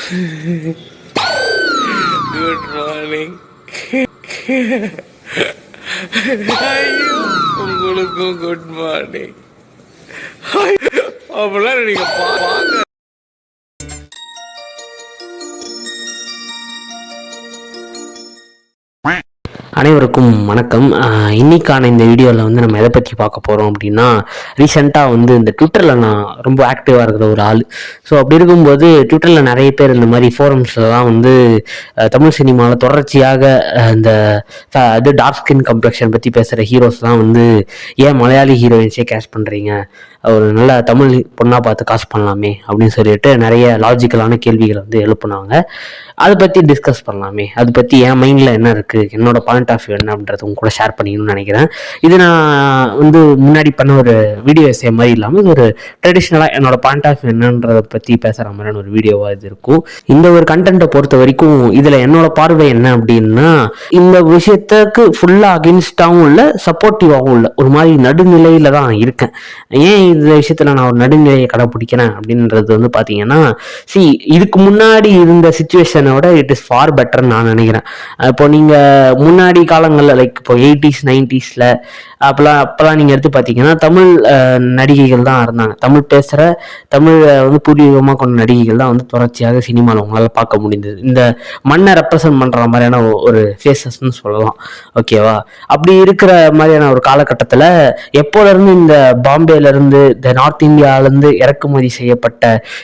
Good morning. ஐயோ, உங்களுக்கும் good morning. அப்படிலாம் நீங்க பாக்க. அனைவருக்கும் வணக்கம். இன்னைக்கான இந்த வீடியோவில் வந்து நம்ம எதை பற்றி பார்க்க போகிறோம் அப்படின்னா, ரீசெண்டாக வந்து இந்த ட்விட்டரில் நான் ரொம்ப ஆக்டிவாக இருக்கிற ஒரு ஆள். ஸோ அப்படி இருக்கும்போது ட்விட்டரில் நிறைய பேர் இந்த மாதிரி ஃபோரம்ஸ்லாம் வந்து தமிழ் சினிமாவில் தொடர்ச்சியாக இந்த இது டார்க் ஸ்கின் கம்ப்ளெக்ஷன் பற்றி பேசுகிற ஹீரோஸ்லாம் வந்து ஏன் மலையாளி ஹீரோயின்ஸே கேஷ் பண்ணுறீங்க, ஒரு நல்ல தமிழ் பொண்ணாக பார்த்து காசு பண்ணலாமே அப்படின்னு சொல்லிட்டு நிறைய லாஜிக்கலான கேள்விகளை வந்து எழுப்புனாங்க. அதை பற்றி டிஸ்கஸ் பண்ணலாமே, அதை பற்றி என் மைண்டில் என்ன இருக்குது, என்னோட பாயிண்ட் ஆஃப் வியூ என்ன அப்படின்றத உங்க கூட ஷேர் பண்ணிக்கணும்னு நினைக்கிறேன். இது நான் வந்து முன்னாடி பண்ண ஒரு வீடியோ எஸ்ஸே மாதிரி இல்லாமல் இது ஒரு ட்ரெடிஷ்னலாக என்னோட பாயிண்ட் ஆஃப் வியூ என்னன்றதை பற்றி பேசுகிற மாதிரியான ஒரு வீடியோவாக இது இருக்கும். இந்த ஒரு கண்டென்ட்டை பொறுத்த வரைக்கும் இதில் என்னோட பார்வை என்ன அப்படின்னா, இந்த விஷயத்துக்கு ஃபுல்லாக அகென்ஸ்டாகவும் இல்லை, சப்போர்ட்டிவாகவும் இல்லை, ஒரு மாதிரி நடுநிலையில் தான் இருக்கேன். ஏன் இந்த விஷயத்தில் நான் ஒரு நடுநிலையை கடைப்பிடிக்கிறேன் அப்படின்றது வந்து பார்த்தீங்கன்னா, இதுக்கு முன்னாடி இருந்த சுச்சுவேஷனோட இட் இஸ் ஃபார் பெட்டர்ன்னு நான் நினைக்கிறேன். இப்போ நீங்கள் முன்னாடி காலங்களில் லைக் இப்போ 80s 90s அப்போல்லாம் நீங்கள் எடுத்து பார்த்தீங்கன்னா தமிழ் நடிகைகள் தான் இருந்தாங்க. தமிழ் பேசுகிற, தமிழை வந்து பூர்வீகமாக கொண்ட நடிகைகள் தான் வந்து தொடர்ச்சியாக சினிமாவில் உங்களால் பார்க்க முடிந்தது. இந்த மண்ணை ரெப்ரசன்ட் பண்ணுற மாதிரியான ஒரு ஃபேஸஸ்ன்னு சொல்லலாம். ஓகேவா? அப்படி இருக்கிற மாதிரியான ஒரு காலகட்டத்தில் எப்போலேருந்து இந்த பாம்பேலேருந்து இந்த நார்த் இந்தியாவிலேருந்து இறக்குமதி செய்யப்பட்ட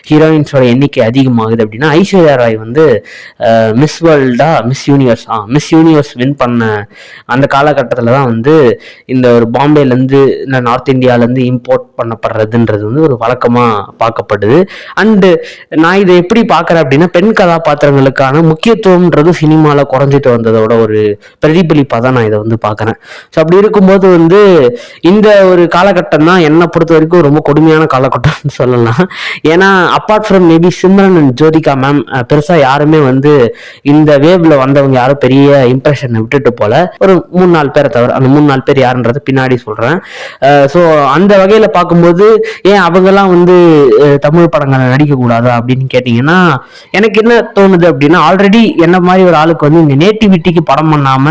ஹீரோயின்ஸோட எண்ணிக்கை அதிகமாகுது அப்படின்னா, ஐஸ்வர்யா ராய் வந்து மிஸ் வேர்ல்டா மிஸ் யூனிவர்ஸ் வின் பண்ண அந்த காலகட்டத்தில் தான் வந்து இந்த ஒரு பாம்பேலேருந்து இல்லை நார்த் இந்தியாவிலேருந்து இம்போர்ட் பண்ணப்படுறதுன்றது வந்து ஒரு வழக்கமாக பார்க்கப்படுது. அண்டு நான் இதை எப்படி பார்க்குறேன் அப்படின்னா, பெண் கதாபாத்திரங்களுக்கான முக்கியத்துவம்ன்றது சினிமாவில் குறைஞ்சிட்டு வந்ததோட ஒரு பிரதிபலிப்பாக தான் நான் இதை வந்து பார்க்குறேன். ஸோ அப்படி இருக்கும்போது வந்து இந்த ஒரு காலகட்டம் தான் என்னை பொறுத்த வரைக்கும் ரொம்ப கொடுமையான காலகட்டம்னு சொல்லலாம். ஏன்னா apart from maybe Simran and Jyothika ma'am, பெருசாக யாருமே வந்து இந்த வேவ்ல வந்தவங்க யாரும் பெரிய இம்ப்ரெஷனை விட்டுட்டு போல, ஒரு 3-4 பேரை தவிர. அந்த 3-4 பேர் யாருன்றது பின்னாடி சொல்றேன். ஸோ அந்த வகையில பார்க்கும்போது ஏன் அவங்கெல்லாம் வந்து தமிழ் படங்களை நடிக்க கூடாதா அப்படின்னு கேட்டீங்கன்னா, எனக்கு என்ன தோணுது அப்படின்னா, ஆல்ரெடி என்ன மாதிரி ஒரு ஆளுக்கு வந்து இந்த நேட்டிவிட்டிக்கு படம் பண்ணாம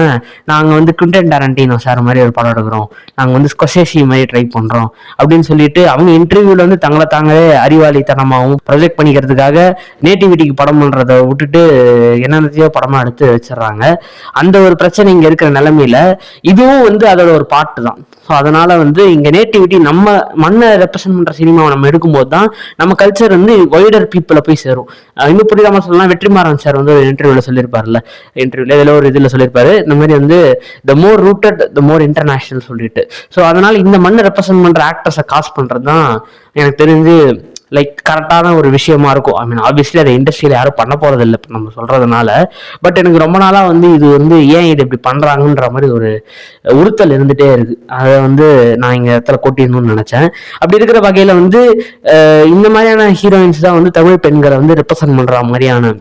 நாங்க வந்து குவிண்டன் டாரண்டினோ சார் மாதிரி ஒரு படம் எடுக்கிறோம், நாங்க வந்து ஸ்கொசேசி மாதிரி ட்ரை பண்றோம் அப்படின்னு சொல்லிட்டு அவங்க இன்டர்வியூல வந்து தங்களை தாங்களே அறிவாளித்தனமாகவும் ப்ரொஜெக்ட் பண்ணிக்கிறதுக்காக நேட்டிவிட்டிக்கு படம் பண்றதை விட்டுட்டு என்னென்னத்தையோ படமா எடுத்து வச்சிடறாங்க. அந்த ஒரு பிரச்சனை இங்க இருக்கிற நிலைமையில இதுவும் வந்து அதோட ஒரு பாட்டு தான். ஸோ அதனால வந்து இங்க நேட்டிவிட்டி நம்ம மண்ணை ரெப்ரசென்ட் பண்ற சினிமாவை நம்ம எடுக்கும்போது தான் நம்ம கல்ச்சர் வந்து வைடர் பீப்புளை போய் சேரும். இன்னும் புரியாம சொல்லலாம், வெற்றிமாறன் சார் வந்து ஒரு இன்டர்வியூல சொல்லியிருப்பாருல்ல, இதில் ஒரு இதில் சொல்லியிருப்பாரு, இந்த மாதிரி வந்து த மோர் ரூட்டட் த மோர் இன்டர்நேஷனல் சொல்லிட்டு. ஸோ அதனால இந்த மண்ணை ரெப்ரசென்ட் பண்ற ஆக்டர்ஸை காசு பண்றது தான் எனக்கு தெரிஞ்சு லைக் கரெக்டான ஒரு விஷயமா இருக்கும். ஐ மீன் ஆப்வியஸ்லி அதை இண்டஸ்ட்ரியில் யாரும் பண்ண போறது இல்லை நம்ம சொல்றதுனால. பட் எனக்கு ரொம்ப நாளா வந்து இது வந்து ஏன் இது இப்படி பண்றாங்கன்ற மாதிரி ஒரு உறுத்தல் இருந்துட்டே இருக்கு. அதை வந்து நான் இங்க இடத்துல கொட்டிடணும்னு நினைச்சேன். அப்படி இருக்கிற வகையில வந்து இந்த மாதிரியான ஹீரோயின்ஸ் தான் வந்து தமிழ் பெண்களை வந்து ரெப்ரசென்ட் பண்ற மாதிரியான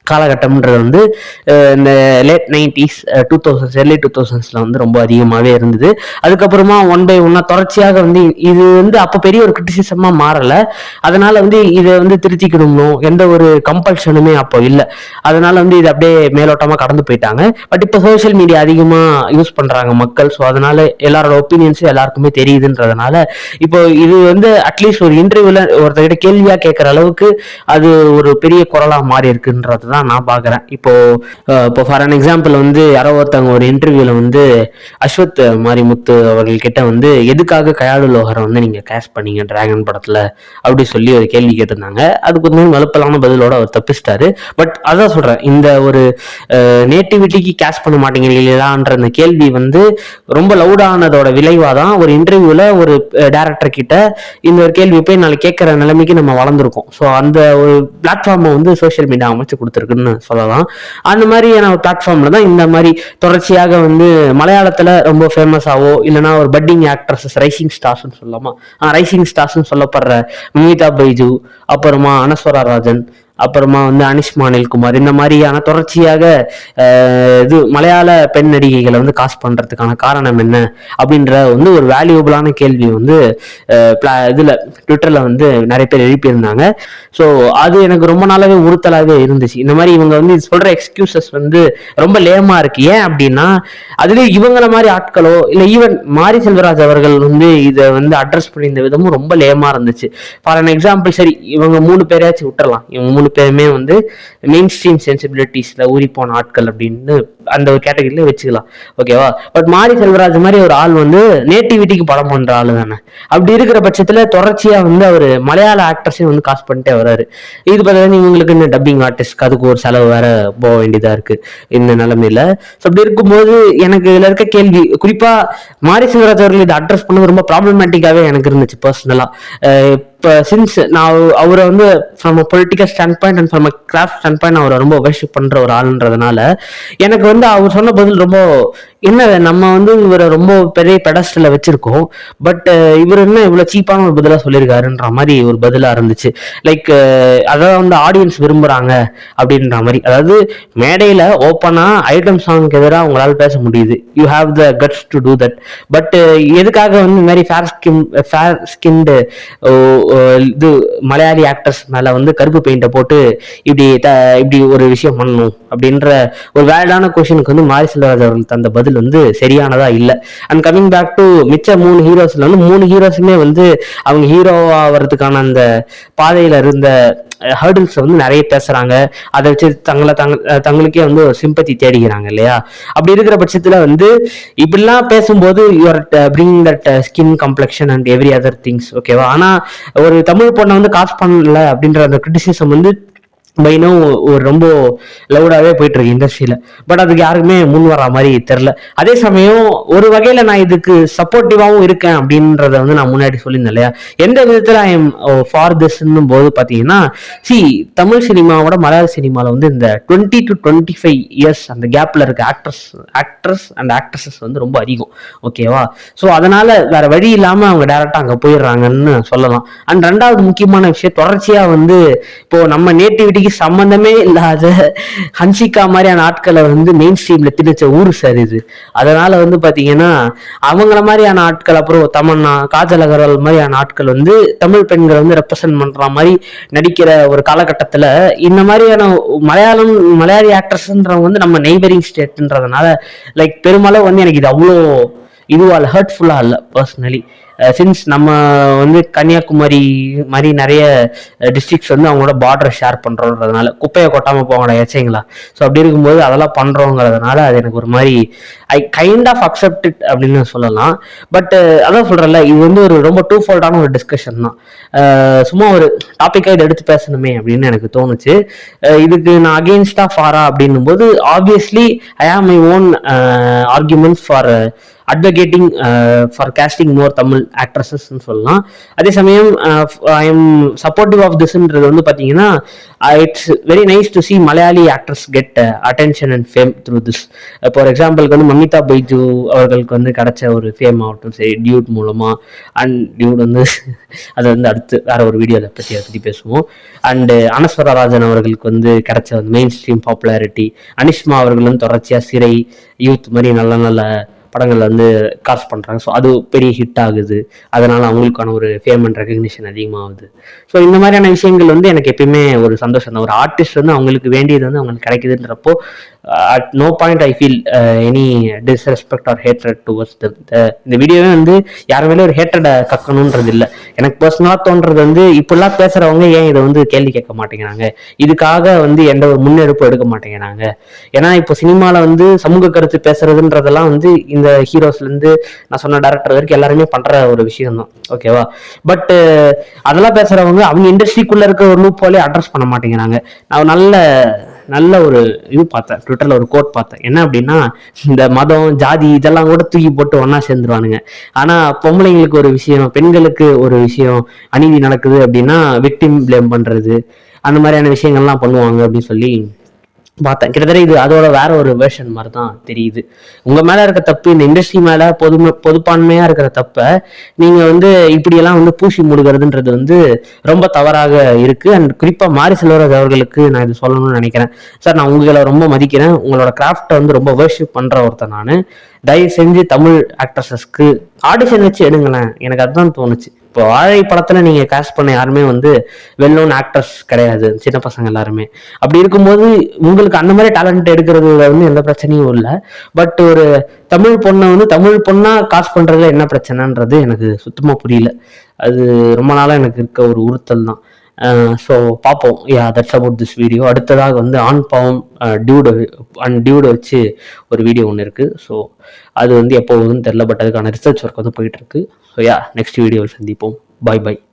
காலகட்டம்ன்றது வந்து இந்த late 90s 2000s early 2000s வந்து ரொம்ப அதிகமாகவே இருந்தது. அதுக்கப்புறமா 1 by 1 தொடர்ச்சியாக வந்து இது வந்து அப்போ பெரிய ஒரு கிரிட்டிசிசமா மாறலை. அதனால வந்து இதை வந்து திருத்திக்கணும், எந்த ஒரு கம்பல்ஷனுமே அப்போ இல்லை. அதனால வந்து இது அப்படியே மேலோட்டமாக கடந்து போயிட்டாங்க. பட் இப்போ சோசியல் மீடியா அதிகமாக யூஸ் பண்றாங்க மக்கள். ஸோ அதனால எல்லாரோட ஒப்பீனியன்ஸும் எல்லாருக்குமே தெரியுதுன்றதுனால இப்போ இது வந்து அட்லீஸ்ட் ஒரு இன்டர்வியூல ஒருத்தர்கிட்ட கேள்வியா கேட்குற அளவுக்கு அது ஒரு பெரிய குரலா மாறி இருக்குன்றது நான் பாக்குறேன். இப்போ ஃபார் அன் எக்ஸாம்பிள் வந்து யாரோ ஒருத்தவங்க ஒரு இன்டர்வியூல வந்து அஸ்வத் மாரிமுத்து அவர்கள் கிட்ட வந்து எதுக்காக கயாடு லோஹரை வந்து நீங்க கேஷ் பண்ணீங்க டிராகன் படத்துல அப்படி சொல்லி ஒரு கேள்வி கேட்டிருந்தாங்க. அதுக்கு வந்து மலுப்பலான பதிலோட அவர் தப்பிச்சிட்டாரு. பட் அதான் சொல்றேன், இந்த ஒரு நேட்டிவிட்டிக்கு கேஷ் பண்ண மாட்டேங்கிறீங்களான்ற அந்த கேள்வி வந்து ரொம்ப லவுடானதோட விளைவாதான் ஒரு இன்டர்வியூல ஒரு டைரக்டர் கிட்ட இந்த ஒரு கேள்வி போய் நாளைக்கு கேட்கிற நிலைமைக்கு நம்ம வளர்ந்துருக்கோம். ஸோ அந்த ஒரு பிளாட்ஃபார்மை வந்து சோசியல் மீடியா அமைச்சு கொடுத்துருக்கு சொல்லலாம். அந்த மாதிரியான பிளாட்ஃபார்ம்ல தான் இந்த மாதிரி தொடர்ச்சியாக வந்து மலையாளத்துல ரொம்ப ஃபேமஸாவோ இல்லைன்னா ஒரு பட்டிங் ஆக்ட்ரஸஸ் ரைசிங் ஸ்டார்ஸ் சொல்லலாமா, ரைசிங் ஸ்டார்ஸ் சொல்லப்படுற மமிதா பைஜு, அப்புறமா அனஸ்வரா ராஜன், அப்புறமா வந்து அனிஷ்மா அனில்குமார், இந்த மாதிரியான தொடர்ச்சியாக இது மலையாள பெண் நடிகைகளை வந்து காஸ்ட் பண்றதுக்கான காரணம் என்ன அப்படின்ற வந்து ஒரு வேல்யூபிளான கேள்வி வந்து இதுல ட்விட்டர்ல வந்து நிறைய பேர் எழுப்பியிருந்தாங்க. ஸோ அது எனக்கு ரொம்ப நாளாவே உறுத்தலாகவே இருந்துச்சு. இந்த மாதிரி இவங்க வந்து சொல்ற எக்ஸ்கியூசஸ் வந்து ரொம்ப லேமா இருக்கு. ஏன் அப்படின்னா அதுல இவங்கள மாதிரி ஆட்களோ இல்ல ஈவன் மாரி செல்வராஜ் அவர்கள் வந்து இதை வந்து அட்ரஸ் பண்ணியிருந்த விதமும் ரொம்ப லேமா இருந்துச்சு. ஃபார் அன் எக்ஸாம்பிள், சரி இவங்க 3 பேரையாச்சும் விட்டுறலாம், இவங்க 3 பேருமே வந்து மெயின் ஸ்ட்ரீம் சென்சிபிலிட்டிஸ்ல ஊறி போன ஆட்கள் அப்படின்னு அந்த ஒரு கேட்டகரியில வச்சுக்கலாம், ஓகேவா. பட் மாரி செல்வராஜ் மாதிரி ஒரு ஆள் வந்து நேட்டிவிட்டிக்கு படம் பண்ற ஆளு தானே. அப்படி இருக்கிற பட்சத்துல தொடர்ச்சியா வந்து அவர் மலையாள ஆக்டர்ஸையும் வந்து காஸ்ட் பண்ணிட்டே வர்றாரு. இது பார்த்தீங்கன்னா இவங்களுக்கு இந்த டப்பிங் ஆர்டிஸ்ட்க்கு அதுக்கு ஒரு செலவு வேற போக வேண்டியதா இருக்கு இந்த நிலைமையில. ஸோ அப்படி இருக்கும்போது எனக்கு இதுல இருக்க கேள்வி, குறிப்பா மாரி செல்வராஜ் அவர்கள் இதை அட்ரஸ் பண்ணது ரொம்ப ப்ராப்ளமேட்டிக்காவே எனக்கு இருந்துச்சு பர்சனலா. இப்போ சின்ஸ் நான் அவரை வந்து from a political stand point and from a craft stand point அவரை ரொம்ப வர்ஷிப் பண்ற ஒரு ஆளுன்றதுனால எனக்கு வந்து அவர் சொன்ன பதில் ரொம்ப என்ன, நம்ம வந்து இவரை ரொம்ப பெரிய பெடஸ்டல்ல வச்சிருக்கோம், பட் இவர் என்ன இவ்வளவு சீப்பான ஒரு பதிலா சொல்லியிருக்காருன்ற மாதிரி ஒரு பதிலா இருந்துச்சு. லைக் அதான் வந்து ஆடியன்ஸ் விரும்புறாங்க அப்படின்ற மாதிரி. அதாவது மேடையில ஓப்பனா ஐட்டம் சாங்க்கு எதிராக உங்களால் பேச முடியுது, you have the cuts to do that. But எதுக்காக வந்து இந்த மாதிரி ஃபேர் ஸ்கின்டு இது மலையாளி ஆக்டர்ஸ் மேல வந்து கருப்பு பெயிண்ட போட்டு இப்படி ஒரு விஷயம் பண்ணணும் அப்படின்ற ஒரு வேலிடான கொஸ்டினுக்கு வந்து மாரி செல்வராஜ் அவர்கள் தந்த பதில் வந்து சரியானதா இல்லை. அண்ட் கமிங் பேக் டு மிச்ச 3 ஹீரோஸ்ல வந்து 3 ஹீரோஸுமே வந்து அவங்க ஹீரோ ஆகிறதுக்கான அந்த பாதையில இருந்த ஹர்டில்ஸ் வந்து நிறைய பேசுறாங்க. அதை வச்சு தங்களுக்கே வந்து ஒரு சிம்பத்தி தேடிக்கிறாங்க இல்லையா. அப்படி இருக்கிற பட்சத்துல வந்து இப்படிலாம் பேசும்போது you are bring that skin complexion and every other things, ஓகேவா. ஆனா ஒரு தமிழ் பொண்ணை வந்து காஸ்ட் பண்ணல அப்படின்ற அந்த கிரிட்டிசிசம் வந்து பைனோ ஒரு ரொம்ப லவுடாவே போயிட்டு இருக்கு இண்டஸ்ட்ரியில. பட் அதுக்கு யாருக்குமே முன் வர்ற மாதிரி தெரியல. அதே சமயம் ஒரு வகையில நான் இதுக்கு சப்போர்ட்டிவாவும் இருக்கேன் அப்படின்றத வந்து நான் முன்னாடி சொல்லியிருந்தேன் இல்லையா. எந்த விதத்துல ஐ எம் ஃபார் திஸ்ன்னும் போது பாத்தீங்கன்னா, தமிழ் சினிமாவோட மலையாள சினிமால வந்து இந்த 20 to 25 இயர்ஸ் அந்த கேப்ல இருக்க ஆக்டர்ஸ் அண்ட் ஆக்ட்ரஸஸ் வந்து ரொம்ப அதிகம், ஓகேவா. ஸோ அதனால வேற வழி இல்லாம அவங்க டைரக்டா அங்க போயிடுறாங்கன்னு சொல்லலாம். அண்ட் 2வது முக்கியமான விஷயம், தொடர்ச்சியா வந்து இப்போ நம்ம நேட்டிவிட்டி சம்பந்தமே இல்லாத ஹன்சிகா மாதிரியான ஆட்களை வந்து மெயின் ஸ்ட்ரீம்ல திணிச்ச ஊரு சார் இது. அதனால வந்து பாத்தீங்கன்னா அவங்கள மாதிரியான ஆட்கள், அப்புறம் தமன்னா, காஜல் அகர்வால் மாதிரியான ஆட்கள் வந்து தமிழ் பெண்களை வந்து ரெப்ரசென்ட் பண்ற மாதிரி நடிக்கிற ஒரு காலகட்டத்துல இந்த மாதிரியான மலையாளி ஆக்ட்ரஸ்ன்றவங்க வந்து நம்ம நெய்பரிங் ஸ்டேட்ன்றதுனால லைக் பெருமளவு வந்து எனக்கு இது அவ்வளோ இதுவால் ஹர்ட்ஃபுல்லா இல்லை பர்சனலி. சின்ஸ் நம்ம வந்து கன்னியாகுமரி மாதிரி நிறைய டிஸ்ட்ரிக்ட்ஸ் வந்து அவங்களோட பார்டரை ஷேர் பண்றோன்றதுனால குப்பையை கொட்டாம போங்கடா ஏச்சைங்களா. ஸோ அப்படி இருக்கும்போது அதெல்லாம் பண்றோங்கிறதுனால அது எனக்கு ஒரு மாதிரி ஐ கைண்ட் ஆஃப் அக்செப்ட் அப்படின்னு சொல்லலாம். பட் அதான் சொல்றேன்ல, இது வந்து ஒரு ரொம்ப டூ ஃபோல்டான ஒரு டிஸ்கஷன் தான். சும்மா ஒரு டாப்பிக்காக இதை எடுத்து பேசணுமே அப்படின்னு எனக்கு தோணுச்சு. இதுக்கு நான் அகெயின்ஸ்டா ஃபாரா அப்படின்னும் போது obviously I have my own arguments for advocating for casting more Tamil ஆக்ட்ரஸஸ்ன்னு சொல்லலாம். அதே சமயம் ஐ எம் சப்போர்ட்டிவ் ஆஃப் திஸ்ன்றது வந்து பார்த்தீங்கன்னா it's very nice to see Malayali actress get attention and fame through this. For எக்ஸாம்பிளுக்கு வந்து மமிதா பைஜு அவர்களுக்கு வந்து கிடைச்ச ஒரு ஃபேம் ஆகட்டும் சரி டியூட் மூலமா. அண்ட் டியூட் வந்து அதை வந்து அடுத்து வேற ஒரு வீடியோவில் அதை பற்றி பேசுவோம். அண்டு அனஸ்வரா ராஜன் அவர்களுக்கு வந்து கிடைச்ச மெயின் ஸ்ட்ரீம் பாப்புலாரிட்டி. அனிஷ்மா அவர்கள் வந்து தொடர்ச்சியாக சிறை, யூத் மாதிரி நல்ல நல்ல படங்கள்ல வந்து காஸ்ட் பண்றாங்க. ஸோ அது பெரிய ஹிட் ஆகுது, அதனால அவங்களுக்கான ஒரு ஃபேம் அண்ட் ரெகக்னிஷன் அதிகமாகுது. ஸோ இந்த மாதிரியான விஷயங்கள் வந்து எனக்கு எப்பயுமே ஒரு சந்தோஷம் தான். ஒரு ஆர்டிஸ்ட் வந்து அவங்களுக்கு வேண்டியது வந்து அவங்களுக்கு கிடைக்குதுன்றப்போ at no point I feel any disrespect or hatred towards இந்த வீடியோவே வந்து யாருமே ஒரு ஹேட்ரடை கக்கணுன்றது இல்லை. எனக்கு பர்சனலாக தோன்றது வந்து இப்படிலாம் பேசுறவங்க ஏன் இதை வந்து கேள்வி கேட்க மாட்டேங்கிறாங்க, இதுக்காக வந்து எந்த ஒரு முன்னெடுப்பு எடுக்க மாட்டேங்கிறாங்க. ஏன்னா இப்போ சினிமாவில் வந்து சமூக கருத்து பேசுறதுன்றதெல்லாம் வந்து இந்த ஹீரோஸ்ல இருந்து நான் சொன்ன டைரக்டர் வரைக்கும் எல்லாருமே பண்ற ஒரு விஷயம் தான், ஓகேவா. பட் அதெல்லாம் பேசுறவங்க அவங்க இண்டஸ்ட்ரிக்குள்ள இருக்க ஒரு லூப் போலே அட்ரஸ் பண்ண மாட்டேங்கிறாங்க. நான் நல்ல ஒரு இது பார்த்தேன், ட்விட்டர்ல ஒரு கோட் பார்த்தேன். என்ன அப்படின்னா, இந்த மதம் ஜாதி இதெல்லாம் கூட தூக்கி போட்டு ஒன்னா சேர்ந்துருவானுங்க. ஆனா பொம்பளைங்களுக்கு ஒரு விஷயம், பெண்களுக்கு ஒரு விஷயம் அநீதி நடக்குது அப்படின்னா விக்டிம் பிளேம் பண்றது, அந்த மாதிரியான விஷயங்கள்லாம் பண்ணுவாங்க அப்படின்னு சொல்லி பார்த்தேன். கிட்டத்தட்ட இது அதோட வேற ஒரு வேர்ஷன் மாதிரி தான் தெரியுது. உங்க மேல இருக்க தப்பு, இந்த இண்டஸ்ட்ரி மேல பொதுப்பான்மையா இருக்கிற தப்ப நீங்க வந்து இப்படியெல்லாம் வந்து பூசி மூடுகிறதுன்றது வந்து ரொம்ப தவறாக இருக்கு. அண்ட் குறிப்பா மாரி செல்வராஜ் அவர்களுக்கு நான் இது சொல்லணும்னு நினைக்கிறேன். சார், நான் உங்களை ரொம்ப மதிக்கிறேன். உங்களோட கிராஃப்டை வந்து ரொம்ப வர்ஷிப் பண்ற ஒருத்தன் நான். தயவு செஞ்சு தமிழ் ஆக்ட்ரஸஸ்க்கு ஆடிஷன் வச்சு எடுங்களேன். எனக்கு அதுதான் தோணுச்சு. இப்போ வாழை படத்துல நீங்க காஸ்ட் பண்ண யாருமே வந்து வெல் நோன் ஆக்டர்ஸ் கிடையாது, சின்ன பசங்க எல்லாருமே. அப்படி இருக்கும்போது உங்களுக்கு அந்த மாதிரி டேலண்ட் எடுக்கிறதுல வந்து எந்த பிரச்சனையும் இல்லை. பட் ஒரு தமிழ் பொண்ணை வந்து தமிழ் பொண்ணா காஸ்ட் பண்றதுல என்ன பிரச்சனைன்றது எனக்கு சுத்தமா புரியல. அது ரொம்ப நாளா எனக்கு இருக்க ஒரு உறுத்தல் தான். ஸோ பார்ப்போம். That's about this video. அடுத்ததாக வந்து ஆண் பாவம் டியூடை வச்சு ஒரு வீடியோ ஒன்று இருக்குது. ஸோ அது வந்து எப்போ வருதுன்னு தெரில. பட் அதுக்கான ரிசர்ச் ஒர்க் வந்து போயிட்டு இருக்கு. ஸோ நெக்ஸ்ட் வீடியோவில் சந்திப்போம். பாய் பாய்.